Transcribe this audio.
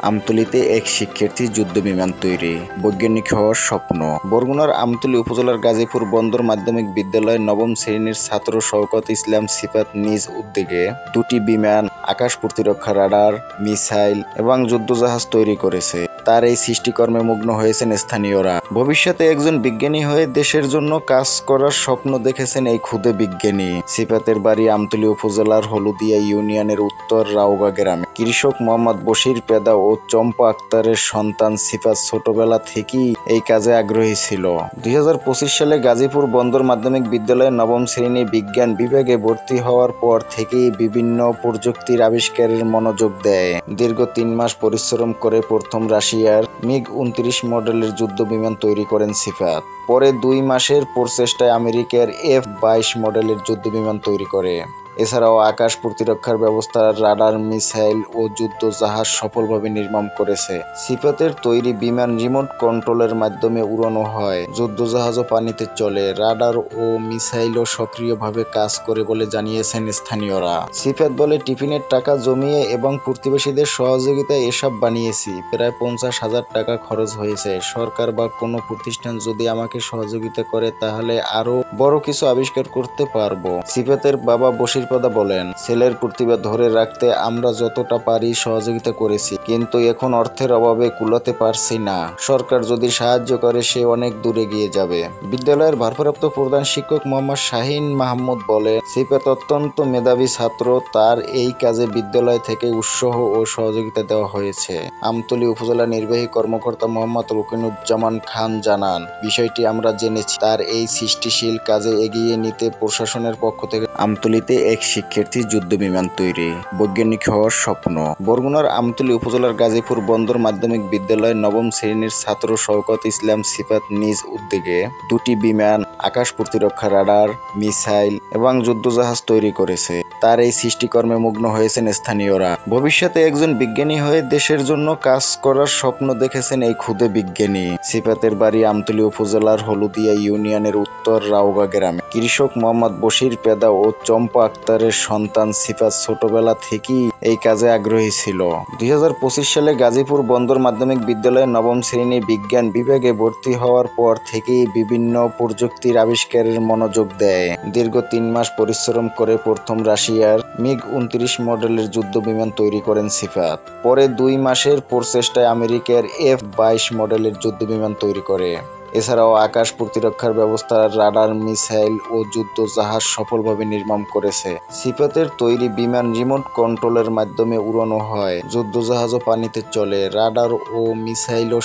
আমতলীতে এক শিক্ষার্থী যুদ্ধবিমান তৈরি, বৈজ্ঞানিক হওয়ার স্বপ্ন। বরগুনার আমতলী উপজেলার গাজীপুর বন্দর মাধ্যমিক বিদ্যালয়ের নবম শ্রেণীর ছাত্র শওকত ইসলাম সিফাত নিজ উদ্যোগে দুটি বিমান, আকাশ প্রতিরক্ষা রাডার, মিসাইল এবং যুদ্ধজাহাজ তৈরি করেছে। তার এই সৃষ্টিকর্মে মুগ্ধ হয়েছেন স্থানীয়রা। ভবিষ্যতে একজন বিজ্ঞানী হয়ে দেশের জন্য কাজ করার স্বপ্ন দেখেছেন এই ক্ষুদে বিজ্ঞানী। সিফাতের বাড়ি আমতলী উপজেলার হলুদিয়া ইউনিয়নের উত্তর রাউগা গ্রামে। কৃষক মোহাম্মদ বশির পেদা ও চম্পা আক্তারের সন্তান সিফাত ছোটবেলা থেকেই এই কাজে আগ্রহী ছিল। 2025 সালে গাজীপুর বন্দর মাধ্যমিক বিদ্যালয়ের নবম শ্রেণী বিজ্ঞান বিভাগে ভর্তি হওয়ার পর থেকেই বিভিন্ন প্রযুক্তির আবিষ্কারের মনোযোগ দেয়। দীর্ঘ 3 মাস পরিশ্রম করে প্রথম রাশিয়ার MiG-29 মডেলের যুদ্ধবিমান তৈরি করেন সিফাত। পরে 2 মাসের প্রচেষ্টায় আমেরিকার F-22 মডেলের যুদ্ধবিমান তৈরি করে। এছাড়াও আকাশ প্রতিরক্ষার ব্যবস্থা, রাডার, মিসাইল ও যুদ্ধজাহাজ সফলভাবে নির্মাণ করেছে। সিফাতের তৈরি বিমান রিমোট কন্ট্রোলের মাধ্যমে উড়ানো হয়, যুদ্ধজাহাজও পানিতে চলে, রাডার ও মিসাইলও সক্রিয়ভাবে কাজ করে বলে জানিয়েছেন স্থানীয়রা। সিফাত বলে, টিফিনের টাকা জমিয়ে এবং প্রতিবেশীদের সহযোগিতায় এসব বানিয়েছি। প্রায় 50,000 টাকা খরচ হয়েছে। সরকার বা কোনো প্রতিষ্ঠান যদি আমাকে সহযোগিতা করে তাহলে আরো বড় কিছু আবিষ্কার করতে পারবো। সিফাতের বাবা বশির পেদা বলেন, ছেলের প্রতিভা ধরে রাখতে আমরা যতটা পারি সহযোগিতা করেছি, কিন্তু এখন অর্থের অভাবে কুলাতে পারছি না। সরকার যদি সাহায্য করে সে অনেক দূরে গিয়ে যাবে। বিদ্যালয়ের ভারপ্রাপ্ত প্রধান শিক্ষক মোহাম্মদ শাহিন মাহমুদ বলে, সিফাত অত্যন্ত মেধাবী ছাত্র, তার এই কাজে বিদ্যালয় থেকে উৎসাহ ও সহযোগিতা দেওয়া হয়েছে। আমতলী উপজেলা নির্বাহী কর্মকর্তা মোহাম্মদ রুকিনুজ্জামান খান জানান, বিষয়টি আমরা জেনেছি। তার এই সৃষ্টিশীল কাজে এগিয়ে নিতে প্রশাসনের পক্ষ থেকে আমতলীতে এক শিক্ষার্থী যুদ্ধবিমান তৈরি, বৈজ্ঞানিক হওয়ার স্বপ্ন। বরগুনার আমতলী উপজেলার গাজীপুর বন্দর মাধ্যমিক বিদ্যালয়ের নবম শ্রেণীর ছাত্র শওকত ইসলাম সিফাত নিজ উদ্যোগে দুটি বিমান, আকাশ প্রতিরক্ষা রাডার, মিসাইল এবং যুদ্ধজাহাজ তৈরি করেছে। তার এই সৃষ্টিকর্মে মুগ্ধ হয়েছেন স্থানীয়রা। ভবিষ্যতে একজন বিজ্ঞানী হয়ে দেশের জন্য কাজ করার স্বপ্ন দেখেছেন এই ক্ষুদে বিজ্ঞানী। সিফাতের বাড়ি আমতলী উপজেলার হলুদিয়া ইউনিয়নের উত্তর রাউগা গ্রামে। কৃষক মোহাম্মদ বশির পেদা ও চম্পা আক্তারের সন্তান সিফাত ছোটবেলা থেকেই এই কাজে আগ্রহী ছিল। 2025 সালে গাজীপুর বন্দর মাধ্যমিক বিদ্যালয়ের নবম শ্রেণী বিজ্ঞান বিভাগে ভর্তি হওয়ার পর থেকেই বিভিন্ন প্রযুক্তির আবিষ্কারের মনোযোগ দেয়। দীর্ঘ 3 মাস পরিশ্রম করে প্রথম রাশিয়ার MiG-29 মডেলের যুদ্ধবিমান তৈরি করেন সিফাত। পরে 2 মাসের প্রচেষ্টায় আমেরিকার F-22 মডেলের যুদ্ধবিমান তৈরি করে। এছাড়াও আকাশ প্রতিরক্ষার ব্যবস্থা, রাডার, মিসাইল ও যুদ্ধজাহাজ সফলভাবে নির্মাণ করেছে। সিফাতের তৈরি বিমান রিমোট কন্ট্রোলের মাধ্যমে উড়ানো হয়, যুদ্ধজাহাজও পানিতে চলে, রাডার ও মিসাইলও